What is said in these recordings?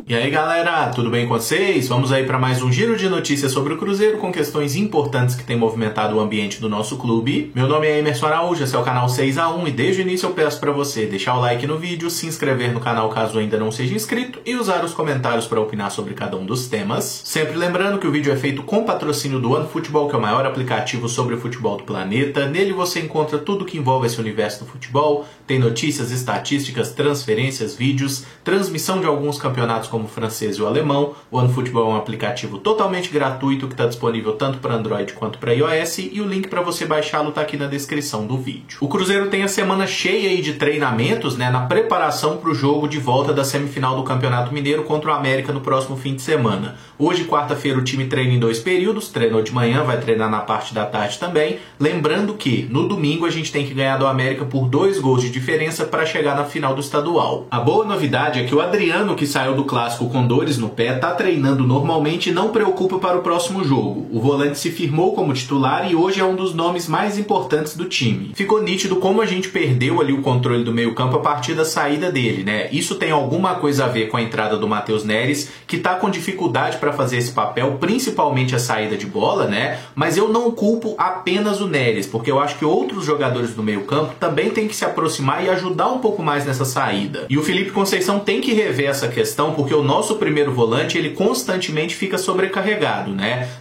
E aí galera, tudo bem com vocês? Vamos aí para mais um giro de notícias sobre o Cruzeiro com questões importantes que têm movimentado o ambiente do nosso clube. Meu nome é Emerson Araújo, esse é o canal 6x1 e desde o início eu peço para você deixar o like no vídeo, se inscrever no canal caso ainda não seja inscrito e usar os comentários para opinar sobre cada um dos temas. Sempre lembrando que o vídeo é feito com patrocínio do OneFootball, que é o maior aplicativo sobre o futebol do planeta. Nele você encontra tudo que envolve esse universo do futebol, tem notícias, estatísticas, transferências, vídeos, transmissão de alguns campeonatos como o francês e o alemão. O OneFootball é um aplicativo totalmente gratuito que está disponível tanto para Android quanto para iOS e o link para você baixá-lo está aqui na descrição do vídeo. O Cruzeiro tem a semana cheia aí de treinamentos, na preparação para o jogo de volta da semifinal do Campeonato Mineiro contra o América no próximo fim de semana. Hoje, quarta-feira, o time treina em 2 períodos, treinou de manhã, vai treinar na parte da tarde também. Lembrando que no domingo a gente tem que ganhar do América por 2 gols de diferença para chegar na final do estadual. A boa novidade é que o Adriano, que saiu do clássico com dores no pé, está treinando normalmente e não preocupa para o próximo jogo. O volante se firmou como titular e hoje é um dos nomes mais importantes do time. Ficou nítido como a gente perdeu ali o controle do meio-campo a partir da saída dele, Isso tem alguma coisa a ver com a entrada do Matheus Neres, que está com dificuldade para fazer esse papel, principalmente a saída de bola, Mas eu não culpo apenas o Neres, porque eu acho que outros jogadores do meio-campo também têm que se aproximar e ajudar um pouco mais nessa saída. E o Felipe Conceição tem que rever essa questão, porque o nosso primeiro volante, ele constantemente fica sobrecarregado,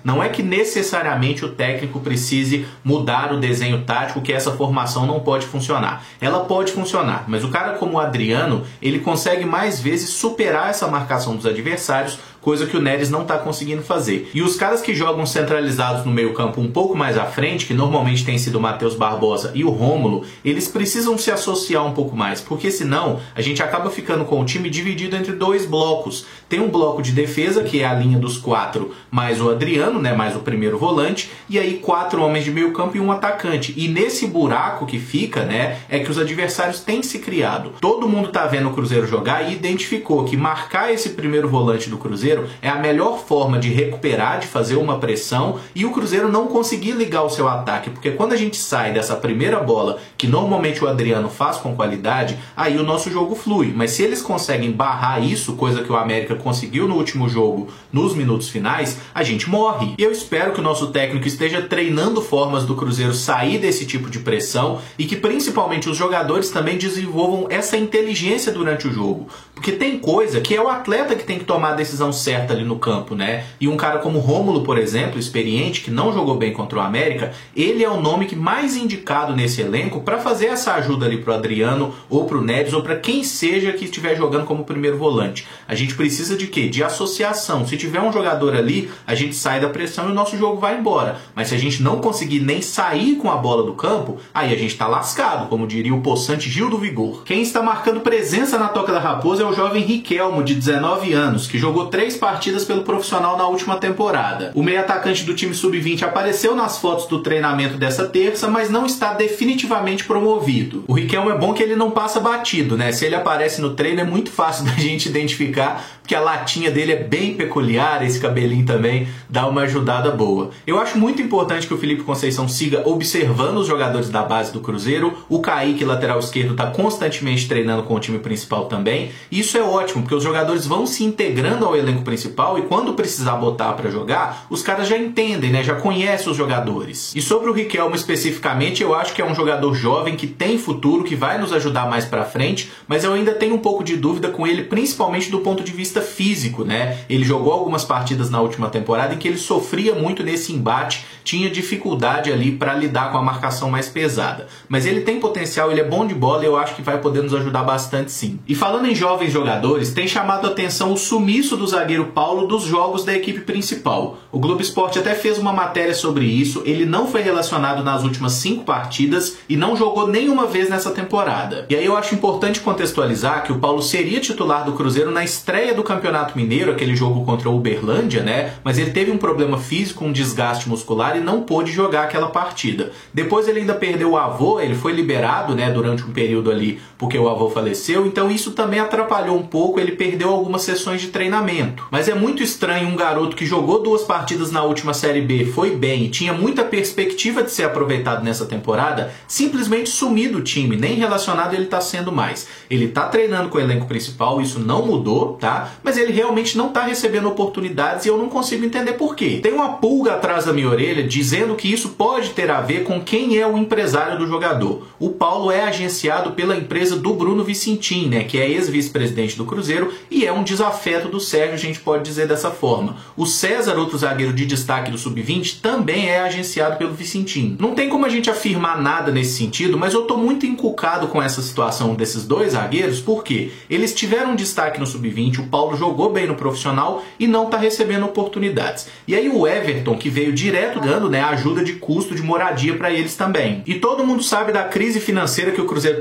Não é que necessariamente o técnico precise mudar o desenho tático, que essa formação não pode funcionar. Ela pode funcionar, mas o cara como o Adriano, ele consegue mais vezes superar essa marcação dos adversários, coisa que o Neres não está conseguindo fazer. E os caras que jogam centralizados no meio campo um pouco mais à frente, que normalmente tem sido o Matheus Barbosa e o Rômulo, eles precisam se associar um pouco mais, porque senão a gente acaba ficando com o time dividido entre 2 blocos. Tem um bloco de defesa, que é a linha dos 4, mais o Adriano, mais o primeiro volante, e aí 4 homens de meio campo e um atacante. E nesse buraco que fica, é que os adversários têm se criado. Todo mundo está vendo o Cruzeiro jogar e identificou que marcar esse primeiro volante do Cruzeiro é a melhor forma de recuperar, de fazer uma pressão e o Cruzeiro não conseguir ligar o seu ataque, porque quando a gente sai dessa primeira bola, que normalmente o Adriano faz com qualidade, aí o nosso jogo flui. Mas se eles conseguem barrar isso, coisa que o América conseguiu no último jogo, nos minutos finais, a gente morre. E eu espero que o nosso técnico esteja treinando formas do Cruzeiro sair desse tipo de pressão e que principalmente os jogadores também desenvolvam essa inteligência durante o jogo. Porque tem coisa que é o atleta que tem que tomar a decisão certa ali no campo, E um cara como o Rômulo, por exemplo, experiente, que não jogou bem contra o América, ele é o nome que mais indicado nesse elenco para fazer essa ajuda ali pro Adriano, ou pro Neres, ou para quem seja que estiver jogando como primeiro volante. A gente precisa de quê? De associação. Se tiver um jogador ali, a gente sai da pressão e o nosso jogo vai embora. Mas se a gente não conseguir nem sair com a bola do campo, aí a gente tá lascado, como diria o possante Gil do Vigor. Quem está marcando presença na Toca da Raposa é o jovem Riquelmo, de 19 anos, que jogou 3 partidas pelo profissional na última temporada. O meio atacante do time sub-20 apareceu nas fotos do treinamento dessa terça, mas não está definitivamente promovido. O Riquelmo é bom que ele não passa batido, Se ele aparece no treino é muito fácil da gente identificar, porque a latinha dele é bem peculiar, esse cabelinho também dá uma ajudada boa. Eu acho muito importante que o Felipe Conceição siga observando os jogadores da base do Cruzeiro. O Kaique, lateral esquerdo, está constantemente treinando com o time principal também. E isso é ótimo, porque os jogadores vão se integrando ao elenco principal e quando precisar botar para jogar, os caras já entendem, já conhecem os jogadores. E sobre o Riquelmo especificamente, eu acho que é um jogador jovem que tem futuro, que vai nos ajudar mais para frente, mas eu ainda tenho um pouco de dúvida com ele, principalmente do ponto de vista físico, Ele jogou algumas partidas na última temporada em que ele sofria muito nesse embate, tinha dificuldade ali para lidar com a marcação mais pesada. Mas ele tem potencial, ele é bom de bola e eu acho que vai poder nos ajudar bastante sim. E falando em jovens jogadores, tem chamado a atenção o sumiço do zagueiro Paulo dos jogos da equipe principal. O Globo Esporte até fez uma matéria sobre isso, ele não foi relacionado nas últimas 5 partidas e não jogou nenhuma vez nessa temporada. E aí eu acho importante contextualizar que o Paulo seria titular do Cruzeiro na estreia do Campeonato Mineiro, aquele jogo contra o Uberlândia, Mas ele teve um problema físico, um desgaste muscular e não pôde jogar aquela partida. Depois ele ainda perdeu o avô, ele foi liberado, durante um período ali, porque o avô faleceu, então isso também atrapalhou um pouco, ele perdeu algumas sessões de treinamento. momento. Mas é muito estranho um garoto que jogou 2 partidas na última Série B, foi bem e tinha muita perspectiva de ser aproveitado nessa temporada, simplesmente sumir do time, nem relacionado ele tá sendo mais. Ele tá treinando com o elenco principal, isso não mudou, tá? Mas ele realmente não tá recebendo oportunidades e eu não consigo entender por quê. Tem uma pulga atrás da minha orelha dizendo que isso pode ter a ver com quem é o empresário do jogador. O Paulo é agenciado pela empresa do Bruno Vicentim, né, que é ex-vice-presidente do Cruzeiro e é um desafeto do Sérgio, a gente pode dizer dessa forma. O César, outro zagueiro de destaque do Sub-20, também é agenciado pelo Vicentim. Não tem como a gente afirmar nada nesse sentido, mas eu tô muito encucado com essa situação desses dois zagueiros, porque eles tiveram destaque no Sub-20, o Paulo jogou bem no profissional e não tá recebendo oportunidades. E aí o Everton, que veio direto dando, né, ajuda de custo de moradia para eles também. E todo mundo sabe da crise financeira que o Cruzeiro tá